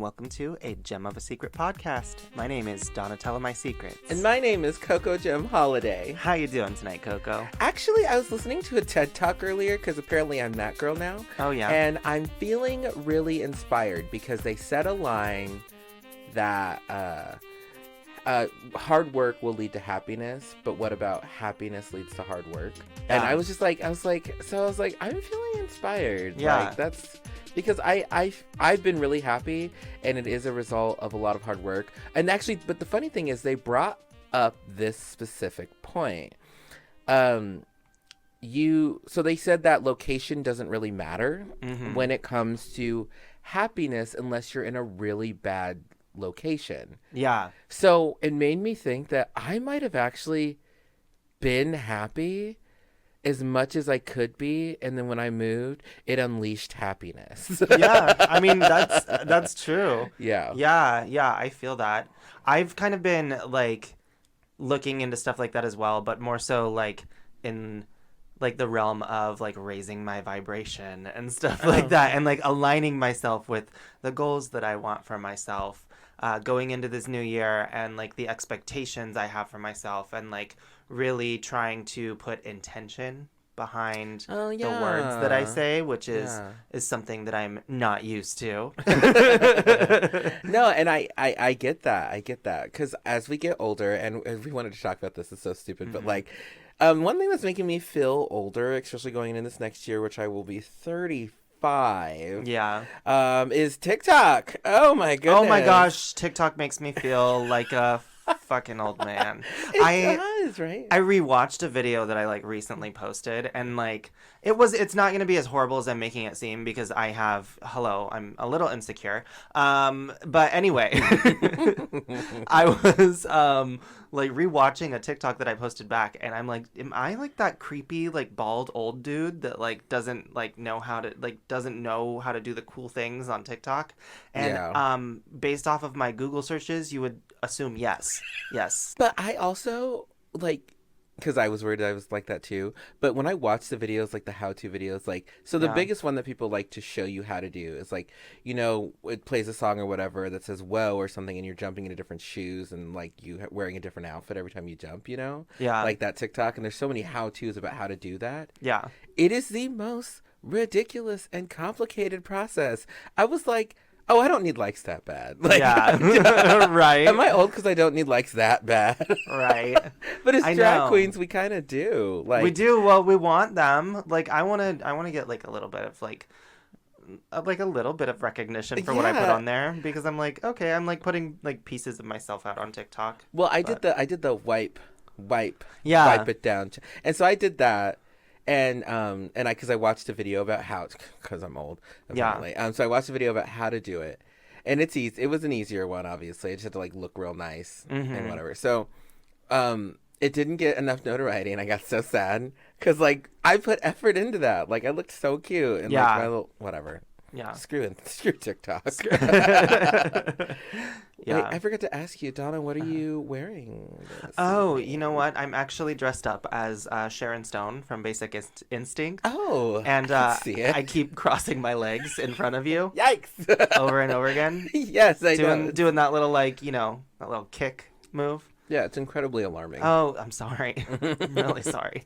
welcome to A Gem of a Secret podcast. My name is Donatella My Secrets. And my name is Coco Gem Holiday. How you doing tonight, Coco? Actually, I was listening to a TED Talk earlier because apparently I'm that girl now. Oh, yeah? And I'm feeling really inspired because they said a line that hard work will lead to happiness, but what about happiness leads to hard work? Yeah. And I was like, I'm feeling inspired. Yeah. Like, that's because I've been really happy, and it is a result of a lot of hard work. And actually, but the funny thing is they brought up this specific point. So they said that location doesn't really matter when it comes to happiness unless you're in a really bad location. Yeah. So it made me think that I might have actually been happy as much as I could be, and then when I moved, it unleashed happiness. Yeah, I mean, that's true. Yeah. Yeah, I feel that. I've kind of been, like, looking into stuff like that as well, but more so, like, in, like, the realm of, like, raising my vibration and stuff like that, and, like, aligning myself with the goals that I want for myself, going into this new year, and, like, the expectations I have for myself, and, like, really trying to put intention behind the words that I say, which is something that I'm not used to. No, and I get that. I get that. Because as we get older, and we wanted to talk about this, it's so stupid, but like, one thing that's making me feel older, especially going into this next year, which I will be 35. Yeah. Is TikTok. Oh my goodness. Oh my gosh, TikTok makes me feel like a fucking old man. It does, right? I rewatched a video that I like recently posted, and like it's not gonna be as horrible as I'm making it seem because I'm a little insecure. But anyway, I was like rewatching a TikTok that I posted back, and I'm like, am I like that creepy like bald old dude that like doesn't know how to do the cool things on TikTok? And based off of my Google searches, you would assume yes. But I also like, because I was worried I was like that too. But when I watch the videos, like the how-to videos, like, so the biggest one that people like to show you how to do is like, it plays a song or whatever that says whoa or something, and you're jumping into different shoes and like you wearing a different outfit every time you jump, Yeah. like that TikTok. And there's so many how-tos about how to do that. Yeah. It is the most ridiculous and complicated process. I was like, oh, I don't need likes that bad. Like, yeah. Right. Am I old because I don't need likes that bad? Right. But as drag queens, we kind of do. Like, we do. Well, we want them. Like, I want to get like a little bit of like a little bit of recognition for what I put on there, because I'm like, okay, I'm like putting like pieces of myself out on TikTok. Well, I did the wipe it down, and so I did that. And because I watched a video about how, because I'm old, apparently. Yeah. So I watched a video about how to do it, and it's easy. It was an easier one, obviously. I just had to like look real nice and whatever. So, it didn't get enough notoriety, and I got so sad because like I put effort into that. Like I looked so cute, and like my little whatever. Yeah. Screw TikTok. Yeah. Wait, I forgot to ask you, Donna, what are you wearing? Oh, you know what? I'm actually dressed up as Sharon Stone from Basic Instinct. Oh, and I can see it. I keep crossing my legs in front of you. Yikes! Over and over again. Yes, I know. Doing that little like that little kick move. Yeah, it's incredibly alarming. Oh, I'm sorry. I'm really sorry.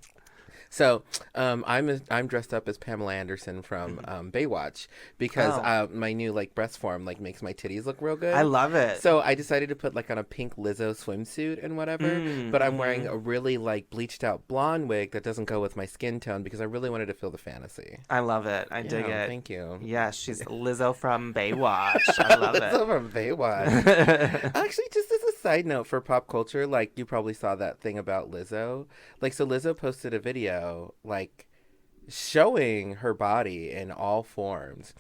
So, I'm dressed up as Pamela Anderson from Baywatch because my new like breast form like makes my titties look real good. I love it. So I decided to put like on a pink Lizzo swimsuit and whatever, but I'm wearing a really like bleached out blonde wig that doesn't go with my skin tone because I really wanted to feel the fantasy. I love it. I dig it. Thank you. Yeah, she's Lizzo from Baywatch. I love it. Lizzo from Baywatch. Actually, just as a side note for pop culture, like you probably saw that thing about Lizzo. Like, so Lizzo posted a video like showing her body in all forms,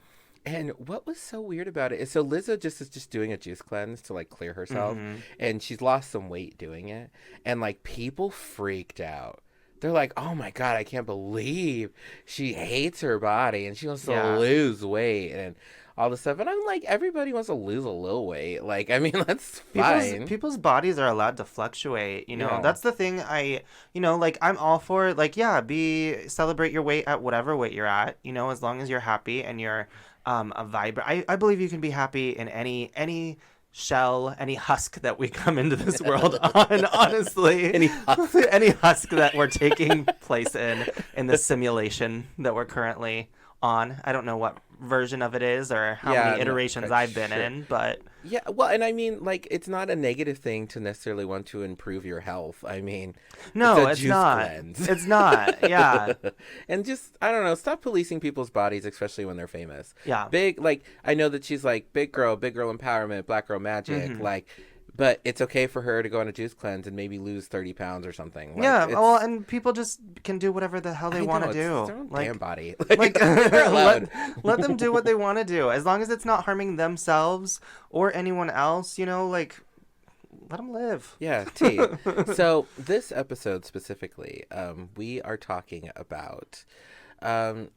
and what was so weird about it is so Lizzo is just doing a juice cleanse to like clear herself, and she's lost some weight doing it, and like people freaked out. They're like, oh my God, I can't believe she hates her body and she wants to lose weight and all this stuff. And I'm like, everybody wants to lose a little weight. Like, I mean, that's fine. People's bodies are allowed to fluctuate, That's the thing like, I'm all for, like, celebrate your weight at whatever weight you're at, as long as you're happy and you're a vibrant. I believe you can be happy in any shell, any husk that we come into this world on. Honestly, Any husk. any husk that we're taking place in the simulation that we're currently on. I don't know what version of it is or how Yeah, many no, iterations I've been sure. in, but Yeah, well, and I mean, like, it's not a negative thing to necessarily want to improve your health. I mean, it's no, a it's juice not. cleanse. It's not. Yeah, And just, I don't know, stop policing people's bodies, especially when they're famous. yeah. Big, like, I know that she's like, big girl empowerment, black girl magic, Hmm. like, but it's okay for her to go on a juice cleanse and maybe lose 30 pounds or something. Like, Yeah, it's, well, and people just can do whatever the hell they I want know, to it's do. their own Like, damn body. like They're let, alone. let them do what they want to do as long as it's not harming themselves or anyone else, like let them live. Yeah, T. So this episode specifically, we are talking about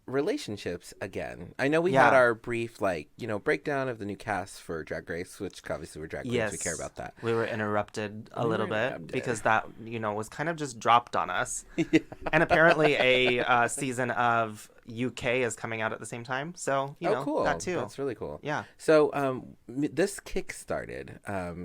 relationships again. I know we had Yeah. our brief, like, breakdown of the new cast for Drag Race, which obviously we're Drag Queens, we care Yes. about that. We were interrupted a We little were bit interrupted. because that, was kind of just dropped on us. Yeah. And apparently a season of UK is coming out at the same time. So, Oh, cool. that too. That's really cool. Yeah. So this kick started.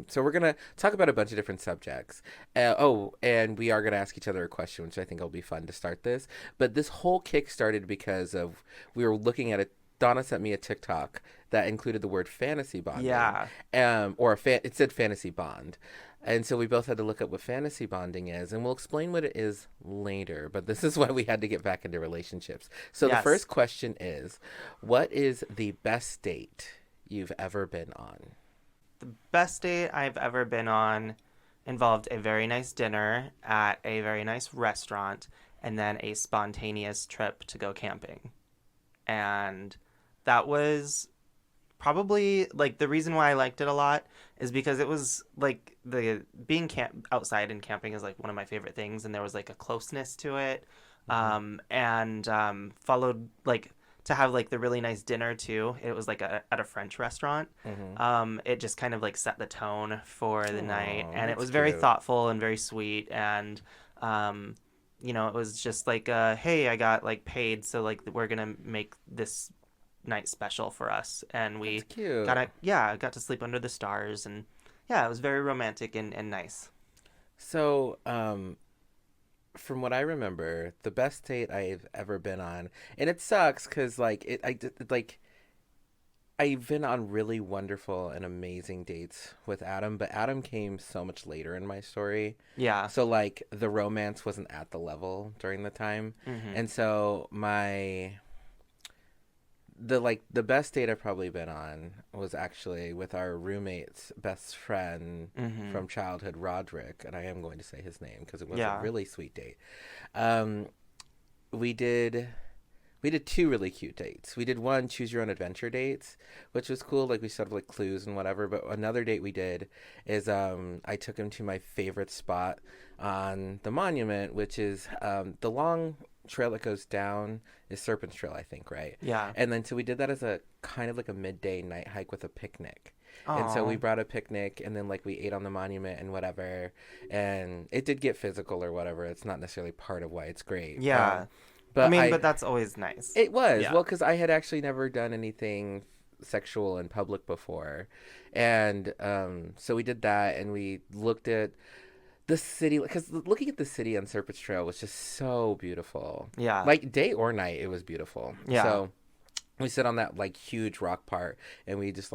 So we're going to talk about a bunch of different subjects. And we are going to ask each other a question, which I think will be fun to start this. But this whole kick started because of we were looking at it. Donna sent me a TikTok that included the word fantasy bonding. Yeah. It said fantasy bond. And so we both had to look up what fantasy bonding is, and we'll explain what it is later. But this is why we had to get back into relationships. So the Yes. first question is, what is the best date you've ever been on? The best date I've ever been on involved a very nice dinner at a very nice restaurant and then a spontaneous trip to go camping. And that was probably like the reason why I liked it a lot is because it was like the being outside and camping is like one of my favorite things, and there was like a closeness to it. And followed like to have like the really nice dinner too. It was like at a French restaurant. It just kind of like set the tone for the night, and it that's was very cute. thoughtful and very sweet. And it was just like, hey, I got like paid, so like we're gonna make this night special for us, and we That's cute. got to sleep under the stars, and yeah, it was very romantic and nice. So, from what I remember, the best date I've ever been on, and it sucks because I've been on really wonderful and amazing dates with Adam, but Adam came so much later in my story. Yeah. So like the romance wasn't at the level during the time. And so the best date I've probably been on was actually with our roommate's best friend from childhood, Roderick, and I am going to say his name because it was a really sweet date. We did two really cute dates. We did one choose your own adventure dates, which was cool. Like we set up like clues and whatever. But another date we did is I took him to my favorite spot on the monument, which is the long trail that goes down is Serpent's Trail, I think, right? Yeah. And then so we did that as a kind of like a midday night hike with a picnic. And so Aw. we brought a picnic, and then like we ate on the monument and whatever. And it did get physical or whatever. It's not necessarily part of why it's great. Yeah. But but that's always nice. it was. Yeah. Well, because I had actually never done anything sexual in public before. And so we did that, and we looked at the city, because looking at the city on Serpent's Trail was just so beautiful. Yeah. Like day or night, it was beautiful. Yeah. So we sit on that like huge rock part, and we just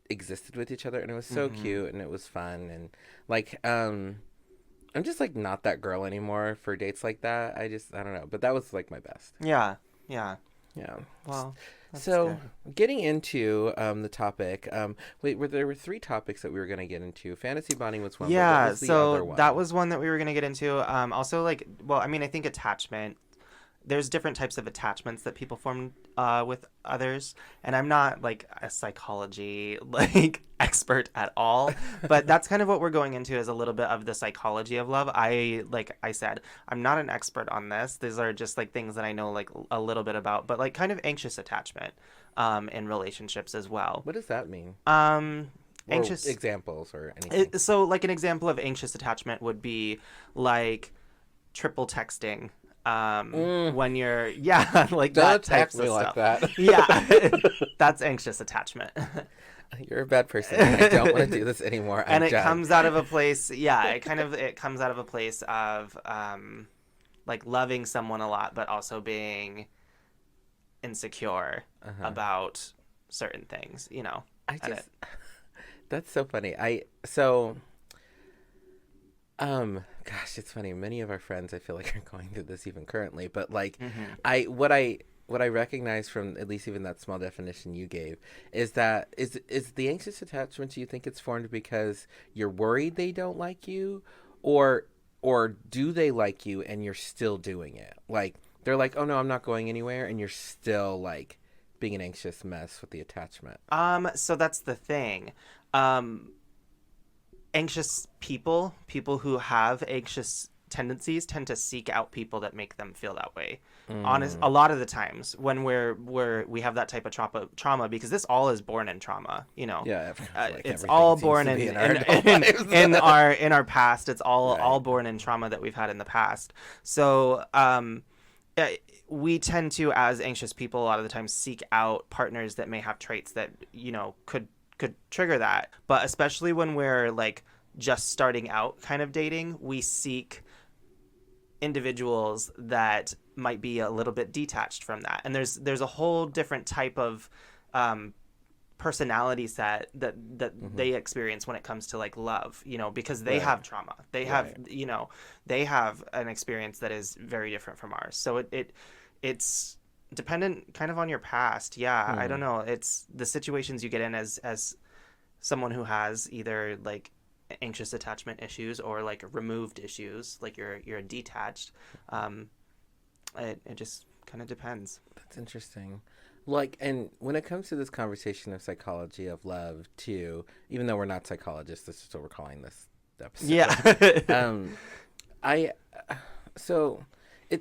existed with each other, and it was so cute, and it was fun, and like I'm just like not that girl anymore for dates like that. I don't know, but that was like my best. Yeah. Yeah. Well, that's So good. getting into the topic, there were three topics that we were going to get into. Fantasy bonding was one. But what Yeah, was the other so one? that was one that we were going to get into. Also, like, well, I mean, I think attachment. There's different types of attachments that people form with others, and I'm not like a psychology like expert at all, but that's kind of what we're going into is a little bit of the psychology of love. Like I said, I'm not an expert on this. These are just like things that I know like a little bit about, but like kind of anxious attachment in relationships as well. What does that mean? Anxious Or examples or anything. So like an example of anxious attachment would be like triple texting when you're like Don't that attack types me of like stuff. that. Yeah, that's anxious attachment. You're a bad person. I don't want to do this anymore. And I'm it done. comes out of a place, it comes out of a place of like loving someone a lot, but also being insecure about certain things, I and just that's so funny. Gosh, it's funny. Many of our friends, I feel like, are going through this even currently. But like, what I recognize from at least even that small definition you gave is that is the anxious attachment. Do you think it's formed because you're worried they don't like you, or do they like you and you're still doing it? Like they're like, oh no, I'm not going anywhere, and you're still like being an anxious mess with the attachment. So that's the thing. Anxious people who have anxious tendencies tend to seek out people that make them feel that way. A lot of the times when we have that type of trauma, because this all is born in trauma, Yeah, like it's everything all seems born to be in in our lives. in our past. It's all born in trauma that we've had in the past. So we tend to, as anxious people, a lot of the time seek out partners that may have traits that could trigger that. But especially when we're like just starting out kind of dating, we seek individuals that might be a little bit detached from that. And there's a whole different type of personality set that they experience when it comes to like love, because they have trauma. They have they have an experience that is very different from ours. So it's dependent kind of on your past. I don't know, it's the situations you get in as someone who has either like anxious attachment issues or like removed issues, like you're detached. It just kind of depends. That's interesting. Like, and when it comes to this conversation of psychology of love too, even though we're not psychologists, this is what we're calling this episode. Yeah.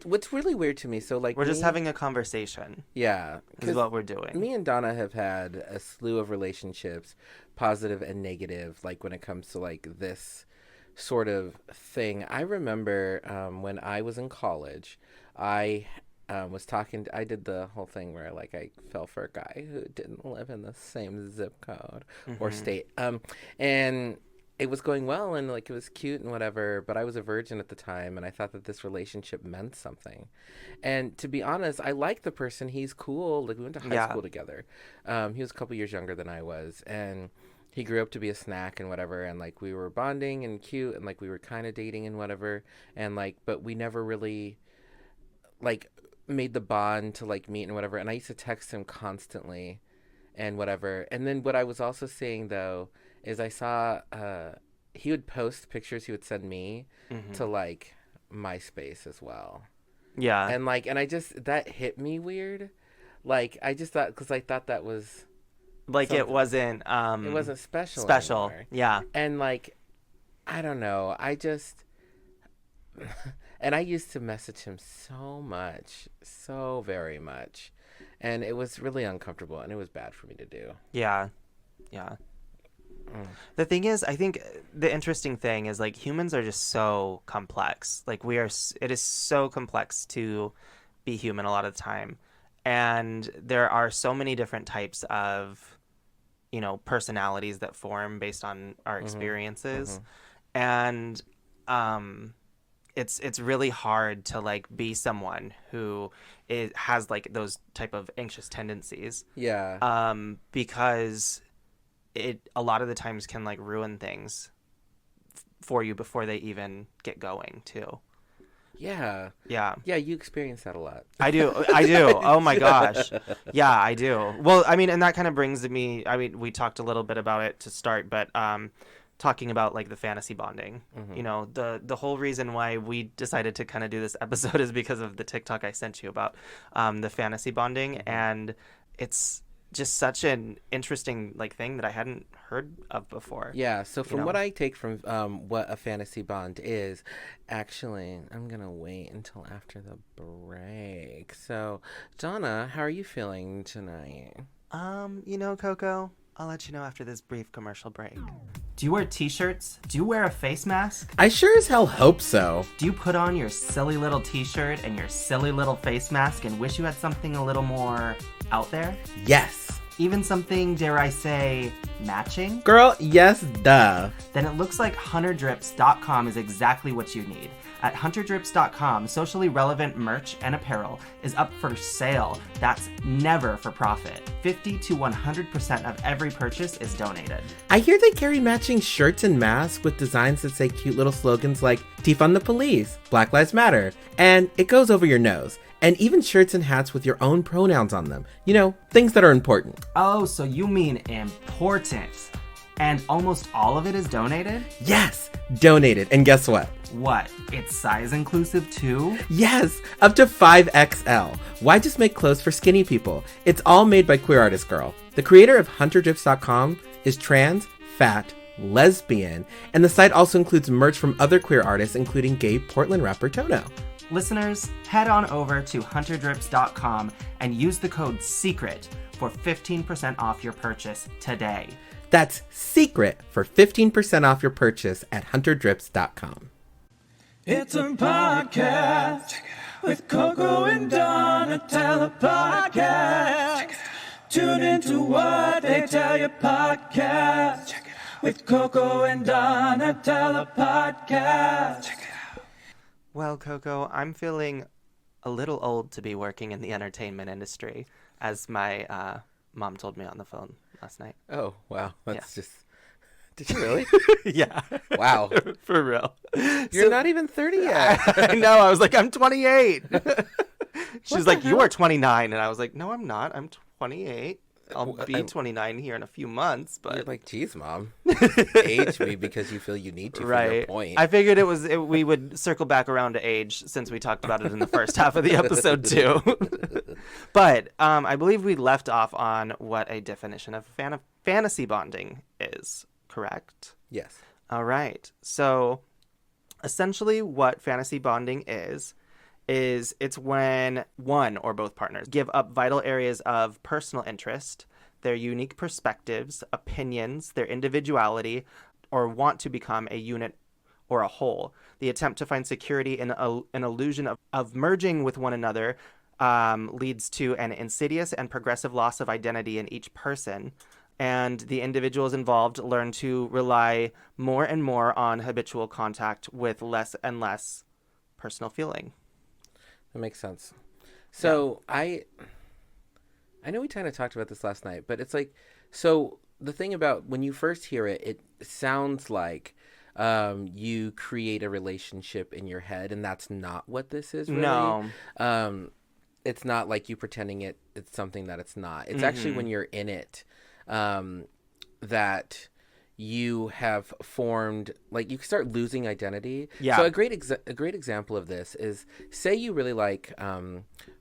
What's really weird to me, so like we're just having a conversation. Yeah. Is what we're doing. Me and Donna have had a slew of relationships, positive and negative, like when it comes to like this sort of thing. I remember when I was in college, I I did the whole thing where like I fell for a guy who didn't live in the same zip code or state. And it was going well and like it was cute and whatever, but I was a virgin at the time and I thought that this relationship meant something. And to be honest, I like the person. He's cool. Like we went to high school together. He was a couple years younger than I was, and he grew up to be a snack and whatever, and like we were bonding and cute and like we were kind of dating and whatever, and like but we never really like made the bond to like meet and whatever. And I used to text him constantly and whatever. And then what I was also seeing though is I saw he would post pictures he would send me to like MySpace as well. Yeah. And like, and I just, that hit me weird. Like, I just thought, because I thought that was like something. it wasn't special anymore. Yeah. And like, I don't know, I just and I used to message him so much, so very much, and it was really uncomfortable and it was bad for me to do. Yeah. The thing is, I think the interesting thing is like humans are just so complex. Like it is so complex to be human a lot of the time. And there are so many different types of, personalities that form based on our experiences. And it's really hard to like be someone who has like those type of anxious tendencies. Yeah. Because it a lot of the times can like ruin things for you before they even get going too. Yeah. Yeah, you experience that a lot. I do. Oh my gosh. Yeah, I do. Well, I mean, and that kind of brings me, I mean, we talked a little bit about it to start, but talking about like the fantasy bonding, the whole reason why we decided to kind of do this episode is because of the TikTok I sent you about the fantasy bonding. And it's just such an interesting like thing that I hadn't heard of before. Yeah, so from what I take from what a fantasy bond is, actually, I'm going to wait until after the break. So, Donna, how are you feeling tonight? Coco, I'll let you know after this brief commercial break. Do you wear t-shirts? Do you wear a face mask? I sure as hell hope so. Do you put on your silly little t-shirt and your silly little face mask and wish you had something a little more out there? Yes. Even something, dare I say, matching? Girl, yes, duh. Then it looks like HunterDrips.com is exactly what you need. At HunterDrips.com, socially relevant merch and apparel is up for sale. That's never for profit. 50 to 100% of every purchase is donated. I hear they carry matching shirts and masks with designs that say cute little slogans like defund the police, Black Lives Matter, and it goes over your nose. And even shirts and hats with your own pronouns on them. You know, things that are important. Oh, so you mean important. And almost all of it is donated? Yes, donated. And guess what? What? It's size inclusive too? Yes, up to 5XL. Why just make clothes for skinny people? It's all made by Queer Artist Girl. The creator of HunterDrips.com is trans, fat, lesbian, and the site also includes merch from other queer artists, including gay Portland rapper Tono. Listeners, head on over to HunterDrips.com and use the code SECRET for 15% off your purchase today. That's SECRET for 15% off your purchase at HunterDrips.com. It's a podcast with Coco and Donatella podcast. Tune into What They Tell You podcast with Coco and Donatella podcast. Well, Coco, I'm feeling a little old to be working in the entertainment industry, as my mom told me on the phone last night. Oh, wow. That's just... Did you really? Yeah. Wow. For real. You're not even 30 yet. I know. I was like, I'm 28. She's like, you are 29. And I was like, no, I'm not. I'm 28. I'll be 29 here in a few months, but You're like, geez, Mom. Age me because you feel you need to for your right. point. I figured we would circle back around to age since we talked about it in the first half of the episode too. But I believe we left off on what a definition of fantasy bonding is, correct? Yes. All right. So essentially what fantasy bonding is it's when one or both partners give up vital areas of personal interest, their unique perspectives, opinions, their individuality, or want to become a unit or a whole. The attempt to find security in an illusion of merging with one another leads to an insidious and progressive loss of identity in each person. And the individuals involved learn to rely more and more on habitual contact with less and less personal feeling. That makes sense. So yeah. I know we kind of talked about this last night, but it's like, so the thing about when you first hear it, it sounds like you create a relationship in your head, and that's not what this is really. No. It's not like you pretending it's something that it's not. It's actually when you're in it that you have formed, like, you start losing identity. Yeah. So a great example of this is, say you really like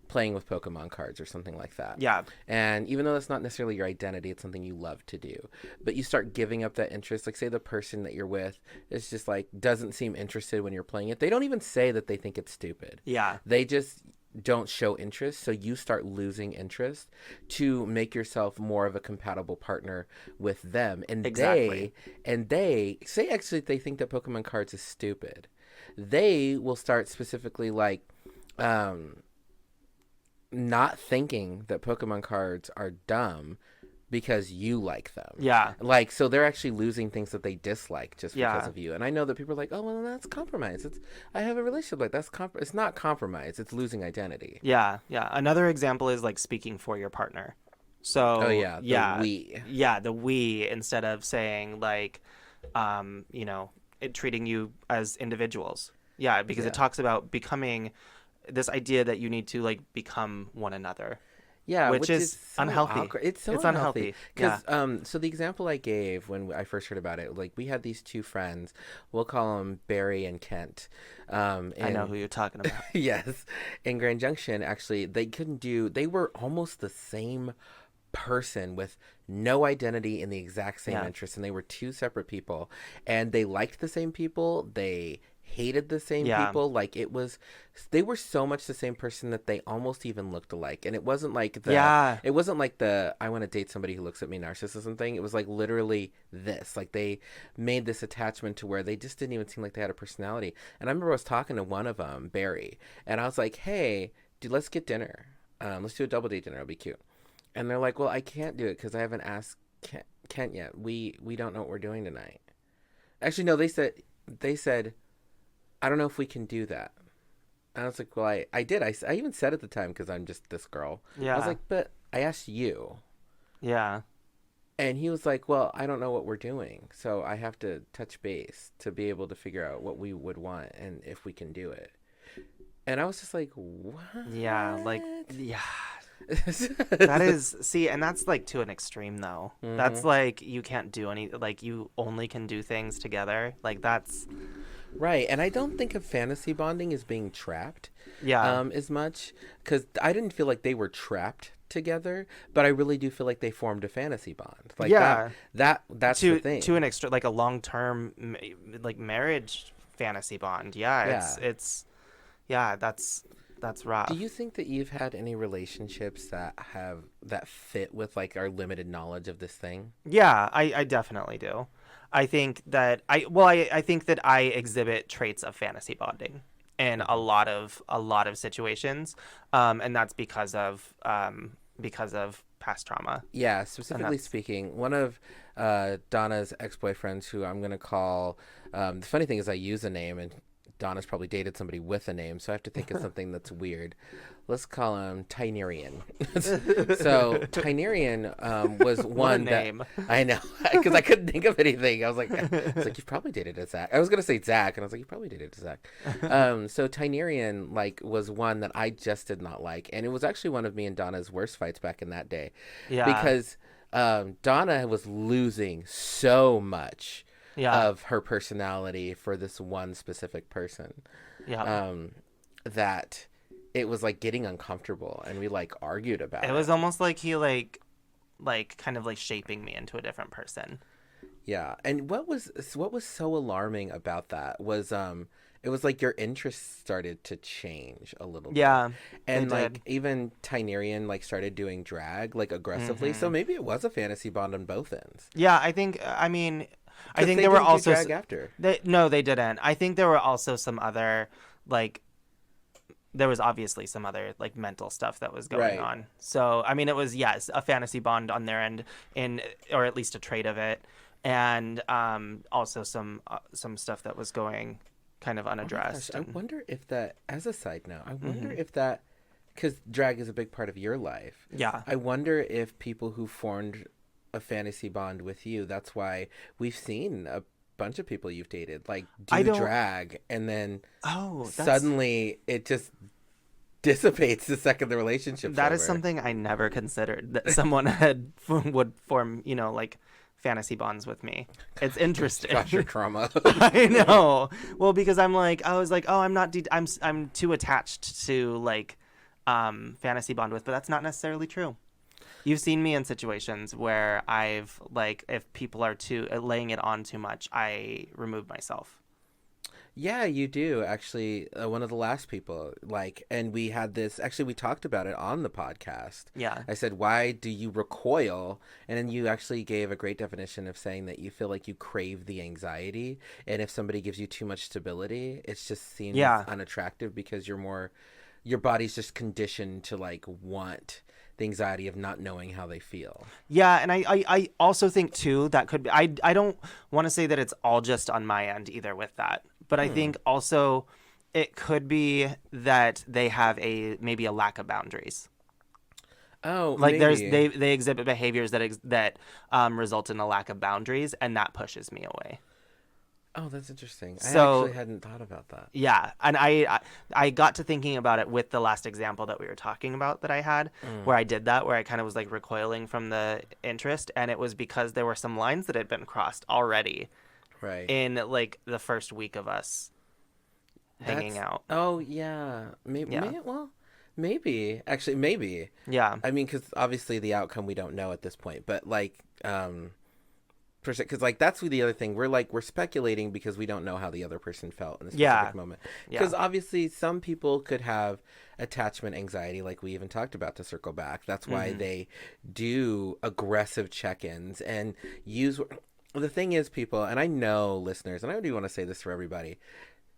playing with Pokemon cards or something like that. Yeah. And even though that's not necessarily your identity, it's something you love to do. But you start giving up that interest. Like, say the person that you're with is just like, doesn't seem interested when you're playing it. They don't even say that they think it's stupid. Yeah. They just don't show interest, so you start losing interest to make yourself more of a compatible partner with them. And exactly. they say actually they think that Pokemon cards is stupid. They will start specifically like not thinking that Pokemon cards are dumb because you like them. Yeah. Like, so they're actually losing things that they dislike just because of you. And I know that people are like, oh, well, that's compromise. I have a relationship like that's it's not compromise. It's losing identity. Yeah. Yeah. Another example is like speaking for your partner. So Oh yeah. yeah, The we. Yeah, the we, instead of saying like, treating you as individuals. Yeah, because it talks about becoming this idea that you need to like become one another. Yeah, which is so unhealthy. Awkward. It's so unhealthy. Because so the example I gave when I first heard about it, like we had these two friends, we'll call them Barry and Kent. I know who you're talking about. Yes, in Grand Junction, actually, they were almost the same person with no identity in the exact same interests, and they were two separate people, and they liked the same people, they hated the same Yeah. people. Like they were so much the same person that they almost even looked alike. And it wasn't like Yeah. it wasn't like the I want to date somebody who looks at me narcissism thing. It was like literally this. Like they made this attachment to where they just didn't even seem like they had a personality. And I remember I was talking to one of them, Barry, and I was like, hey, dude, let's get dinner. Let's do a double date dinner. It'll be cute. And they're like, well, I can't do it because I haven't asked Kent yet. We don't know what we're doing tonight. Actually, no, they said, I don't know if we can do that. And I was like, well, I did. I even said at the time, because I'm just this girl. Yeah. I was like, but I asked you. Yeah. And he was like, well, I don't know what we're doing. So I have to touch base to be able to figure out what we would want and if we can do it. And I was just like, what? Yeah. Like, yeah. That is, see, and that's like to an extreme though. That's like, you can't do any, like, you only can do things together. Like, that's. Right. And I don't think of fantasy bonding as being trapped Yeah. as much, because I didn't feel like they were trapped together, but I really do feel like they formed a fantasy bond. Like Yeah. that's the thing. To an extra, like a long-term, like marriage fantasy bond. Yeah. Yeah. It's, yeah, that's rough. Do you think that you've had any relationships that fit with like our limited knowledge of this thing? Yeah, I definitely do. I think that I think that I exhibit traits of fantasy bonding in a lot of situations, and that's because of past trauma. Yeah, specifically speaking, one of Donna's ex-boyfriends, who I'm gonna call, the funny thing is I use a name, and Donna's probably dated somebody with a name, so I have to think of something that's weird. Let's call him Tynerian. So Tynerian was one name. that I know, because I couldn't think of anything. I was like, you've probably dated a Zach. I was gonna say Zach, and I was like, you probably dated a Zach. So Tynerian like was one that I just did not like, and it was actually one of me and Donna's worst fights back in that day. Yeah. Because Donna was losing so much Yeah. of her personality for this one specific person. Yeah. That it was like getting uncomfortable, and we like argued about it. It was almost like he like kind of like shaping me into a different person. Yeah. And what was so alarming about that was it was like your interests started to change a little bit. Yeah. And they like did. even Tynerian like started doing drag like aggressively. So maybe it was a fantasy bond on both ends. Yeah, I think I mean I 'Cause think they there were didn't do also drag after. No, they didn't. I think there were also some other like there was obviously some other like mental stuff that was going Right. on. So I mean, it was a fantasy bond on their end, or at least a trait of it, and also some stuff that was going kind of Oh my unaddressed. gosh, I and- wonder if that, as a side note, I wonder if that, because drag is a big part of your life. Yeah. I wonder if people who formed a fantasy bond with you, that's why we've seen a bunch of people you've dated like I do don't- drag, and then Oh, suddenly it just dissipates the second the relationship's that is over. something I never considered that someone would form, like fantasy bonds with me. It's interesting. Gosh, your trauma. I know. Well, because I was like, oh, I'm too attached to like fantasy bond with, but that's not necessarily true. You've seen me in situations where I've like, if people are too laying it on too much, I remove myself. Yeah, you do actually. One of the last people, and we had this. Actually, we talked about it on the podcast. Yeah. I said, "Why do you recoil?" And then you actually gave a great definition of saying that you feel like you crave the anxiety, and if somebody gives you too much stability, it just seems unattractive because your body's just conditioned to like want the anxiety of not knowing how they feel. Yeah, and I also think too that could be. I don't want to say that it's all just on my end either with that. But I think also it could be that they have maybe a lack of boundaries. Oh, Like maybe. they exhibit behaviors that result in a lack of boundaries, and that pushes me away. Oh, that's interesting. I So- actually hadn't thought about that. Yeah, and I got to thinking about it with the last example that we were talking about that I had, where I did that, where I kind of was like recoiling from the interest, and it was because there were some lines that had been crossed already Right. in like the first week of us hanging out. Oh yeah, maybe. Yeah. Maybe actually, maybe. Yeah. I mean, because obviously the outcome we don't know at this point, but like, because like that's the other thing, we're speculating because we don't know how the other person felt in a specific Yeah. moment, Yeah. because obviously some people could have attachment anxiety, like we even talked about, to circle back. That's why they do aggressive check-ins and use the thing is, people, and I know listeners, and I do want to say this for everybody,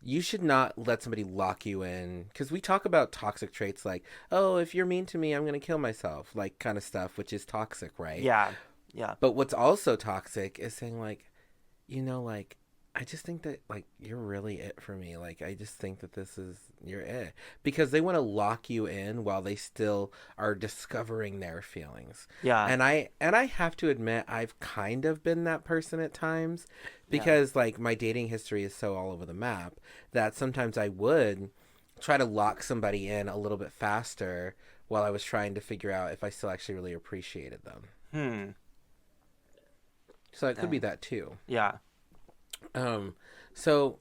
you should not let somebody lock you in, because we talk about toxic traits like, oh, if you're mean to me, I'm going to kill myself, like kind of stuff, which is toxic, right? Yeah. Yeah. But what's also toxic is saying like, like, I just think that like you're really it for me. Like, I just think that you're it, because they want to lock you in while they still are discovering their feelings. Yeah. And I have to admit, I've kind of been that person at times, because like my dating history is so all over the map that sometimes I would try to lock somebody in a little bit faster while I was trying to figure out if I still actually really appreciated them. So it could be that too. Yeah. So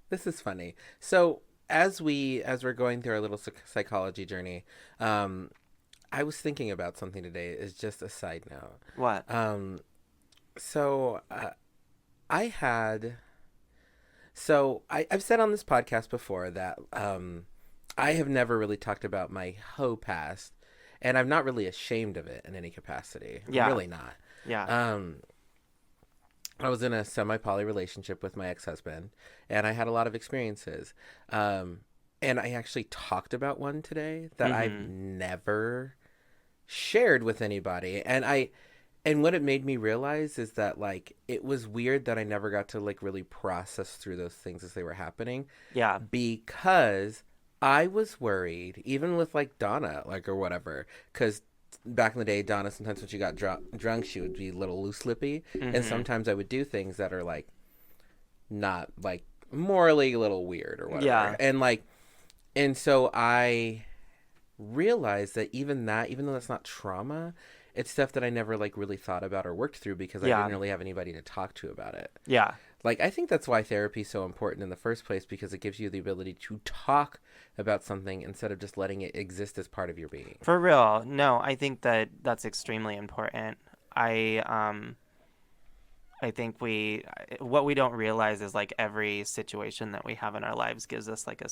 this is funny. So as we're going through our little psychology journey, I was thinking about something today. It's just a side note. What? So I've said on this podcast before that I have never really talked about my hoe past, and I'm not really ashamed of it in any capacity. Yeah. I'm really not. Yeah. I was in a semi-poly relationship with my ex-husband, and I had a lot of experiences. And I actually talked about one today that I've never shared with anybody. And what it made me realize is that, like, it was weird that I never got to, like, really process through those things as they were happening. Yeah. Because I was worried, even with, like, Donna, like, or whatever, because back in the day, Donna, sometimes when she got drunk, she would be a little loose-lippy, and sometimes I would do things that are, like, not, like, morally a little weird or whatever. Yeah. And so I realized that even though that's not trauma, it's stuff that I never, like, really thought about or worked through, because I didn't really have anybody to talk to about it. Yeah. Like, I think that's why therapy is so important in the first place, because it gives you the ability to talk about something instead of just letting it exist as part of your being. For real. No, I think that's extremely important. I think what we don't realize is, like, every situation that we have in our lives gives us, like,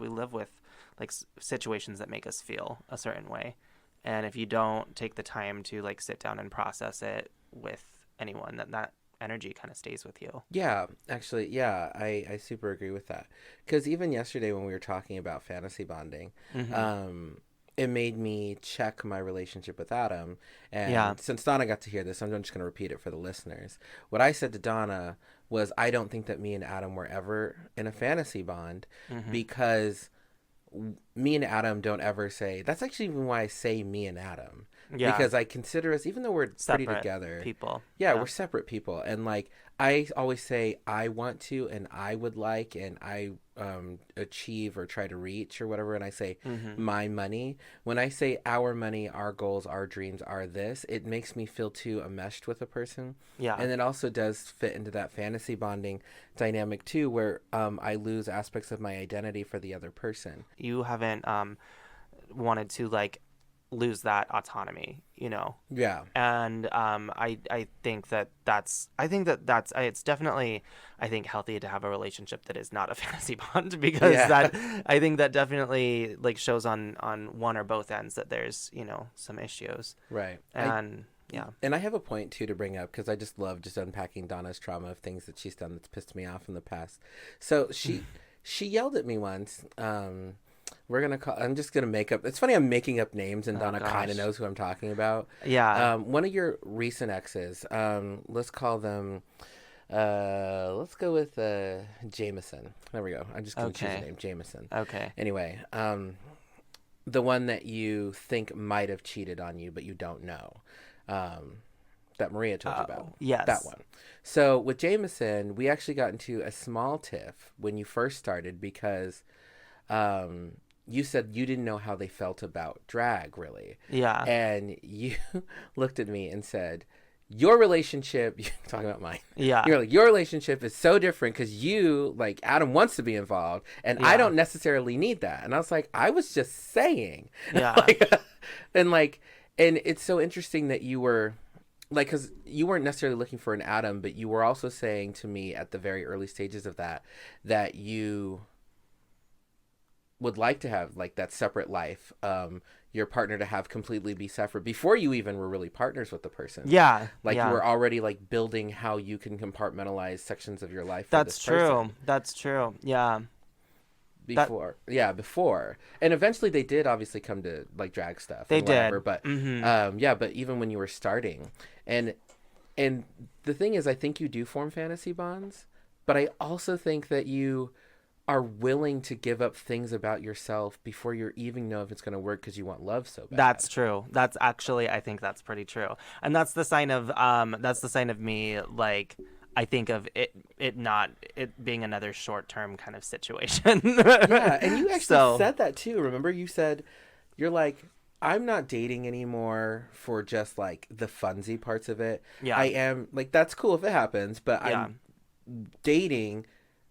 we live with, like, situations that make us feel a certain way. And if you don't take the time to, like, sit down and process it with anyone, that energy kind of stays with you. Yeah, actually, yeah, I super agree with that. Because even yesterday when we were talking about fantasy bonding, it made me check my relationship with Adam. And since Donna got to hear this, I'm just going to repeat it for the listeners. What I said to Donna was, I don't think that me and Adam were ever in a fantasy bond, because me and Adam don't ever say, that's actually even why I say me and Adam. Yeah. Because I consider us, even though we're Separate pretty together. people. Yeah, we're separate people. And, like, I always say I want to, and I would like, and I achieve or try to reach or whatever. And I say my money. When I say our money, our goals, our dreams are this, it makes me feel too enmeshed with a person. Yeah. And it also does fit into that fantasy bonding dynamic too, where I lose aspects of my identity for the other person. You haven't wanted to, like, lose that autonomy, you know? Yeah. And I think that's it's definitely, I think, healthy to have a relationship that is not a fantasy bond, because I think that definitely, like, shows on one or both ends that there's, you know, some issues. Right. And And I have a point too to bring up, because I just love just unpacking Donna's trauma of things that she's done that's pissed me off in the past. So she yelled at me once. I'm just gonna make up. It's funny, I'm making up names, and Donna kind of knows who I'm talking about. Yeah. One of your recent exes. Let's call them. Let's go with Jameson. There we go. I'm just gonna choose a name, Jameson. Okay. Anyway, the one that you think might have cheated on you, but you don't know. That Maria told you about. Yes. That one. So with Jameson, we actually got into a small tiff when you first started, because you said you didn't know how they felt about drag, really. Yeah. And you looked at me and said, your relationship, you're talking about mine. Yeah. You're like, your relationship is so different because you, like, Adam wants to be involved, and I don't necessarily need that. And I was like, I was just saying. Yeah. And it's so interesting that you were like, because you weren't necessarily looking for an Adam, but you were also saying to me at the very early stages of that you would like to have like that separate life, your partner to have completely be separate before you even were really partners with the person. Yeah. Like yeah. you were already like building how you can compartmentalize sections of your life. For That's this true. person That's true. Yeah. before, and eventually they did obviously come to like drag stuff. They and whatever, did. but Mm-hmm. but even when you were starting, and the thing is, I think you do form fantasy bonds, but I also think that you are willing to give up things about yourself before you even know if it's going to work because you want love so bad. That's true. That's actually, I think that's pretty true. And that's the sign of me, like, I think of it not it being another short term kind of situation. Yeah, and you actually So- said that too. Remember, you said you're like, I'm not dating anymore for just like the funsy parts of it. Yeah. I am like, that's cool if it happens, but Yeah. I'm dating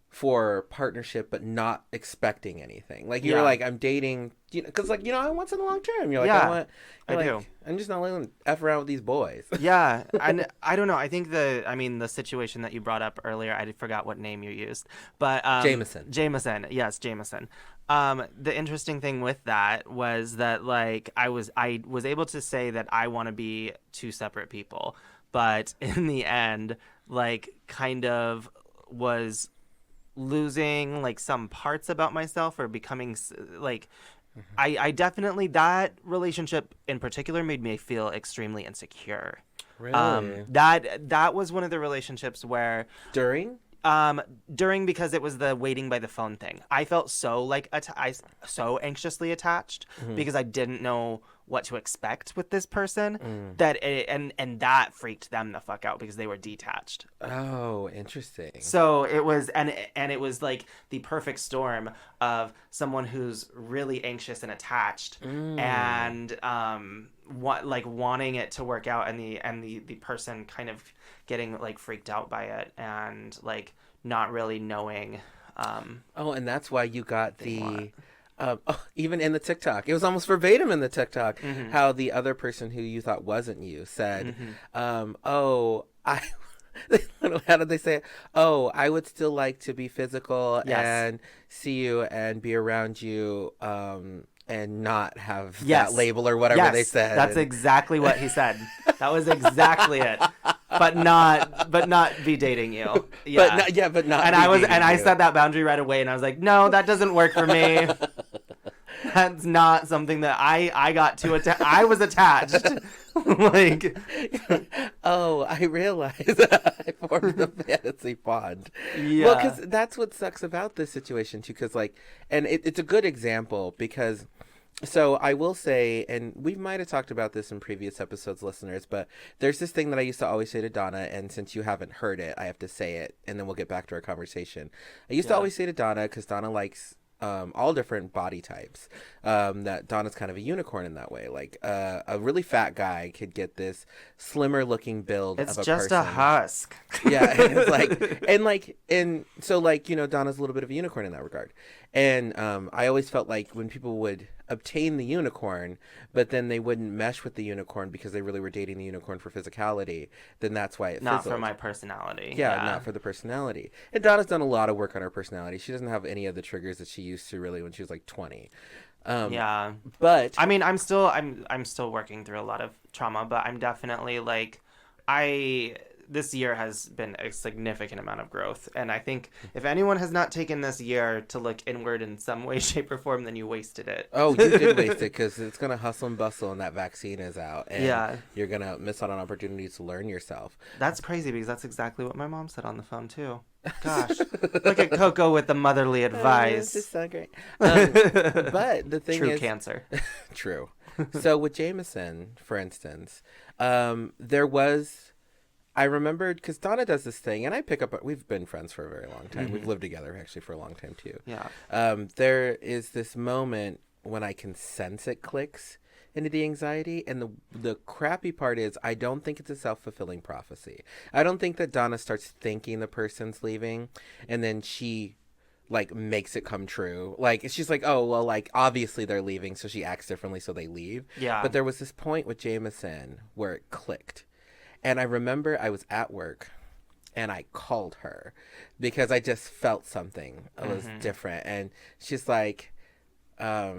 for partnership, but not expecting anything. Like you were Yeah. like, I'm dating, because like I want something long term. You're like, Yeah, you're I like, do. I'm just not letting f around with these boys. Yeah, and I don't know. I think the situation that you brought up earlier, I forgot what name you used, but Jameson. Jameson, yes, Jameson. The interesting thing with that was that like I was able to say that I want to be two separate people, but in the end, like kind of was losing like some parts about myself or becoming like. I definitely, that relationship in particular made me feel extremely insecure. Really? That was one of the relationships where During? during, because it was the waiting by the phone thing. I felt so like so anxiously attached because I didn't know what to expect with this person that and that freaked them the fuck out because they were detached. Oh, interesting. So it was, and it was like the perfect storm of someone who's really anxious and attached, and wanting it to work out, and the person kind of getting like freaked out by it, and like not really knowing. Oh, and that's why you got the. Even in the TikTok, it was almost verbatim in the TikTok how the other person who you thought wasn't you said, "Oh, I." How did they say it? Oh, I would still like to be physical and see you and be around you, and not have Yes. that label or whatever they said. That's exactly what he said. That was exactly it. But not be dating you. Yeah. But not. And be dating I you. set that boundary right away, and I was like, no, that doesn't work for me. That's not something that I got too attached. I was attached. Like, oh, I realized I formed the fantasy bond. yeah. Well, because that's what sucks about this situation too. Because like, and it's a good example because. So I will say, and we might have talked about this in previous episodes, listeners, but there's this thing that I used to always say to Donna, and since you haven't heard it, I have to say it, and then we'll get back to our conversation. I used to always say to Donna, because Donna likes all different body types, that Donna's kind of a unicorn in that way. Like a really fat guy could get this slimmer looking build It's of a just person. a husk. Yeah, and it's so Donna's a little bit of a unicorn in that regard. And I always felt like when people would obtain the unicorn, but then they wouldn't mesh with the unicorn because they really were dating the unicorn for physicality, then that's why it Not fizzled. for my personality. Yeah, not for the personality. And Donna's done a lot of work on her personality. She doesn't have any of the triggers that she used to really when she was like 20. Yeah. But I mean, I'm still working through a lot of trauma, but I'm definitely like, this year has been a significant amount of growth, and I think if anyone has not taken this year to look inward in some way, shape, or form, then you wasted it. oh, you did waste it because it's gonna hustle and bustle, and that vaccine is out, and Yeah. you're gonna miss out on opportunities to learn yourself. That's crazy because that's exactly what my mom said on the phone too. Gosh, look at Coco with the motherly This advice. is so great. But the thing True is, cancer. true. So with Jameson, for instance, there was. I remembered because Donna does this thing, and I pick up. We've been friends for a very long time. We've lived together actually for a long time too. Yeah. There is this moment when I can sense it clicks into the anxiety, and the crappy part is I don't think it's a self-fulfilling prophecy. I don't think that Donna starts thinking the person's leaving, and then she like makes it come true. Like she's like, oh well, like obviously they're leaving, so she acts differently, so they leave. Yeah. But there was this point with Jameson where it clicked. And I remember I was at work and I called her because I just felt something. It was different. And she's like, I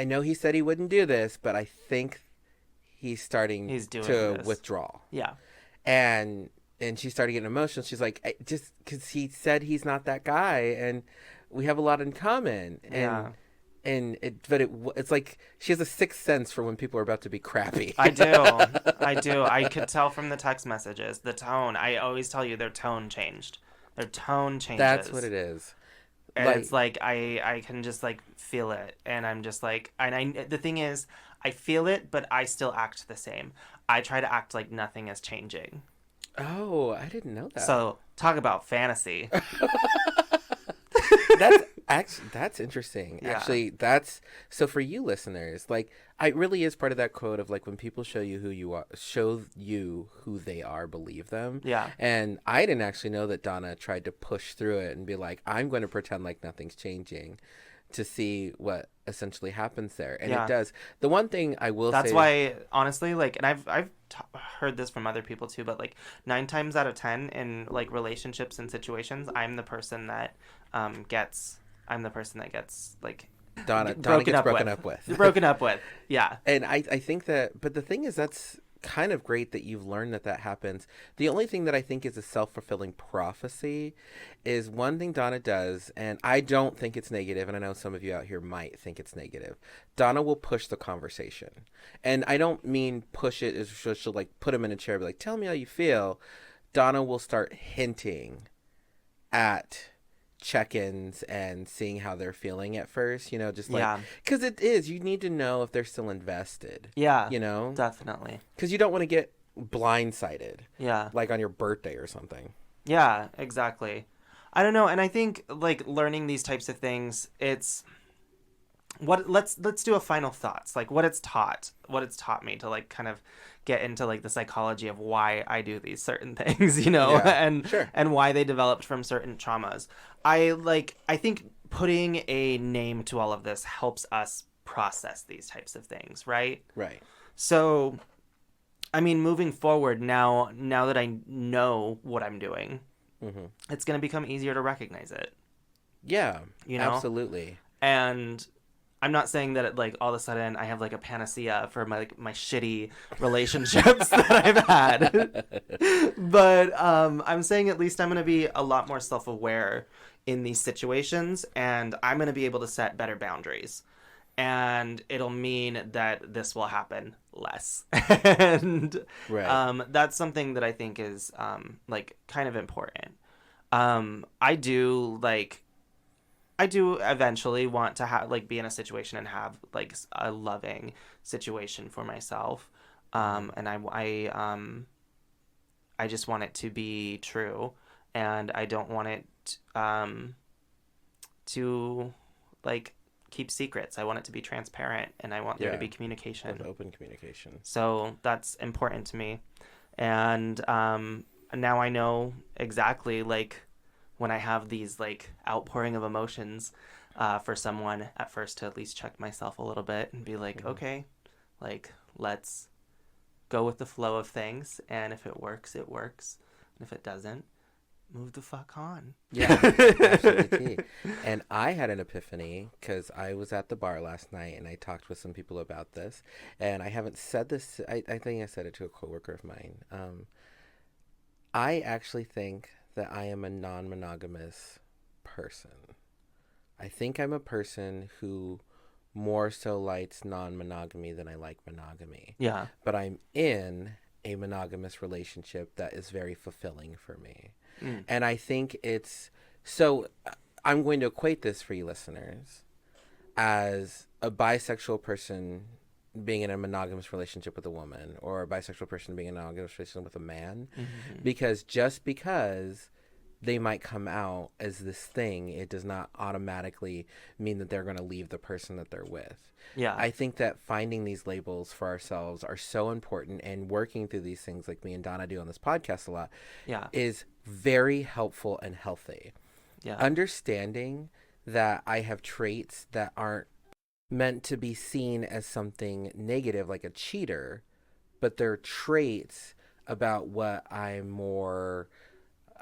know he said he wouldn't do this, but I think he's starting doing to this. withdraw. Yeah. And she started getting emotional. She's like, just because he said he's not that guy, and we have a lot in common. Yeah. It's like she has a sixth sense for when people are about to be crappy. I do. I could tell from the text messages, the tone. I always tell you their tone changed. Their tone changes. That's what it is. And it's like I can just like feel it, and I'm just like, the thing is, I feel it, but I still act the same. I try to act like nothing is changing. Oh, I didn't know that. So talk about fantasy. That's interesting. Yeah. Actually, so for you listeners, like, it really is part of that code of like when people show you who you are, show you who they are, believe them. Yeah. And I didn't actually know that Donna tried to push through it and be like, I'm going to pretend like nothing's changing to see what essentially happens there. And Yeah. it does. The one thing I will That's say, why, honestly, like, and I've heard this from other people too, but like 9 times out of 10 in like relationships and situations, I'm the person that gets like Donna broken gets up broken with. up with. broken up with. Yeah. And I think that, but the thing is, that's kind of great that you've learned that happens. The only thing that I think is a self-fulfilling prophecy is one thing Donna does, and I don't think it's negative, and I know some of you out here might think it's negative. Donna will push the conversation. And I don't mean push it as she'll like put him in a chair and be like, tell me how you feel. Donna will start hinting at check-ins and seeing how they're feeling at first, just like, because it is, you need to know if they're still invested. Yeah. Definitely. Definitely. Because you don't want to get blindsided. Yeah. Like on your birthday or something. Yeah, exactly. I don't know, and I think like learning these types of things, it's let's do a final thoughts, like what it's taught me to like kind of get into like the psychology of why I do these certain things, Yeah, sure. and why they developed from certain traumas. I think putting a name to all of this helps us process these types of things, right? Right. So, I mean, moving forward now that I know what I'm doing, it's going to become easier to recognize it. Yeah, absolutely. And I'm not saying that it, like, all of a sudden I have like a panacea for my shitty relationships that I've had. But I'm saying at least I'm going to be a lot more self-aware in these situations, and I'm going to be able to set better boundaries. And it'll mean that this will happen less. And Right. that's something that I think is like kind of important. I do eventually want to have like be in a situation and have like a loving situation for myself. And I just want it to be true, and I don't want it to like keep secrets. I want it to be transparent, and I want there to be communication. With open communication. So that's important to me. And now I know exactly like when I have these like outpouring of emotions for someone, at first to at least check myself a little bit and be like, okay, like let's go with the flow of things, and if it works, it works. And if it doesn't, move the fuck on. Yeah, absolutely. And I had an epiphany because I was at the bar last night and I talked with some people about this. And I haven't said this. I think I said it to a coworker of mine. I actually think that I am a non-monogamous person. I think I'm a person who more so likes non-monogamy than I like monogamy. Yeah. But I'm in a monogamous relationship that is very fulfilling for me. And I think I'm going to equate this for you listeners as a bisexual person being in a monogamous relationship with a woman, or a bisexual person being in a monogamous relationship with a man. Because just because they might come out as this thing, it does not automatically mean that they're going to leave the person that they're with. Yeah. I think that finding these labels for ourselves are so important, and working through these things like me and Donna do on this podcast a lot is very helpful and healthy. Yeah. Understanding that I have traits that aren't meant to be seen as something negative, like a cheater, but they're traits about what I'm more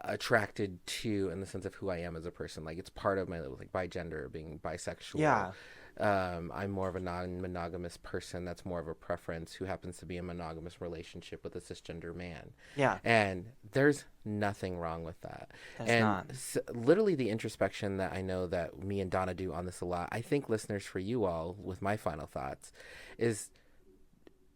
attracted to in the sense of who I am as a person. Like, it's part of my, like, bi gender, being bisexual. Yeah. I'm more of a non-monogamous person. That's more of a preference, who happens to be in a monogamous relationship with a cisgender man. Yeah. And there's nothing wrong with that. There's not. Literally the introspection that I know that me and Donna do on this a lot, I think, listeners, for you all, with my final thoughts, is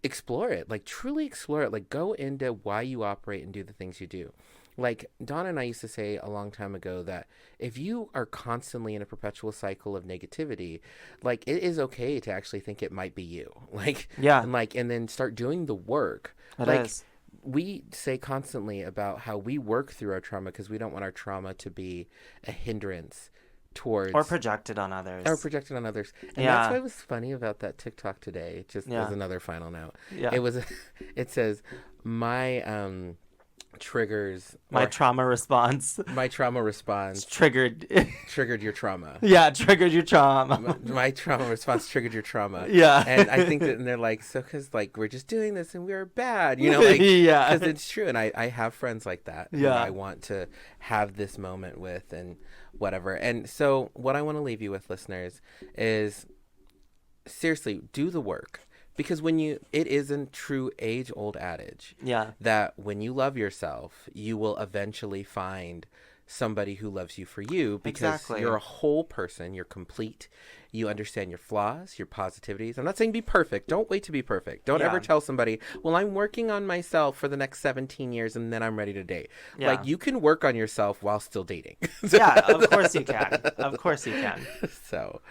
explore it. Like, truly explore it. Like, go into why you operate and do the things you do. Like, Donna and I used to say a long time ago that if you are constantly in a perpetual cycle of negativity, like, it is okay to actually think it might be you. Like, Yeah. and then start doing the work. It like, is. we say constantly about how we work through our trauma because we don't want our trauma to be a hindrance towards Or projected on others. and that's Yeah. what was funny about that TikTok today. Just Yeah. as another final note, Yeah. it says my triggers My or trauma response my trauma response triggered. triggered your trauma. Yeah, triggered your trauma. My trauma response triggered your trauma. Yeah. And I think that, and they're like, so because, like, we're just doing this and we're bad, you know, like, Yeah. because it's true. And I have friends like that who Yeah. I want to have this moment with and whatever. And so what I want to leave you with, listeners, is seriously, do the work. Because it is a true age-old adage Yeah. that when you love yourself, you will eventually find somebody who loves you for you, because Exactly. you're a whole person, you're complete, you understand your flaws, your positivities. I'm not saying be perfect. Don't wait to be perfect. Don't Yeah. ever tell somebody, well, I'm working on myself for the next 17 years and then I'm ready to date. Yeah. Like, you can work on yourself while still dating. Yeah, of course you can. Of course you can. So,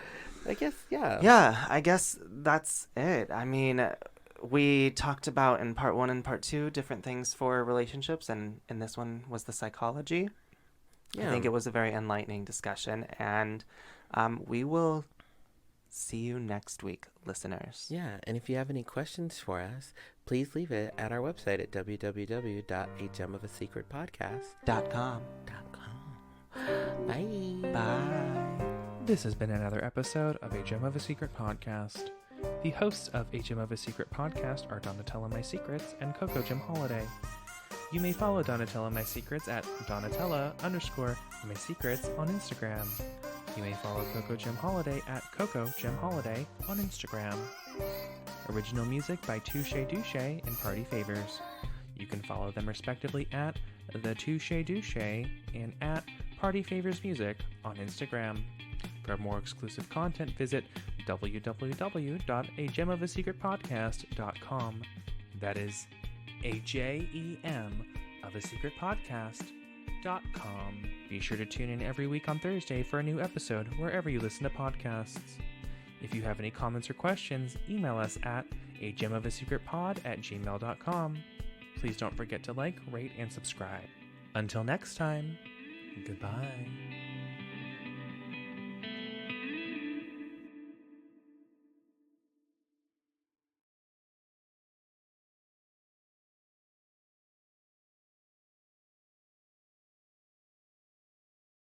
I guess, yeah. Yeah, I guess that's it. I mean, we talked about in part 1 and part 2 different things for relationships, and this one was the psychology. I think it was a very enlightening discussion, and we will see you next week, listeners. Yeah, and if you have any questions for us, please leave it at our website at www.agemofasecretpodcast.com. Bye. Bye. This has been another episode of A Gem of a Secret podcast. The hosts of A Gem of a Secret podcast are Donatella My Secrets and Coco Gem Holiday. You may follow Donatella My Secrets at Donatella_My Secrets on Instagram. You may follow Coco Gem Holiday at Coco Gem Holiday on Instagram. Original music by Touche Douche and Party Favors. You can follow them respectively at The Touche Douche and at Party Favors Music on Instagram. For more exclusive content, visit www.agemofasecretpodcast.com. That is AJEM of a secret podcast.com. Be sure to tune in every week on Thursday for a new episode wherever you listen to podcasts. If you have any comments or questions, email us at agemofasecretpod@gmail.com. Please don't forget to like, rate, and subscribe. Until next time, goodbye.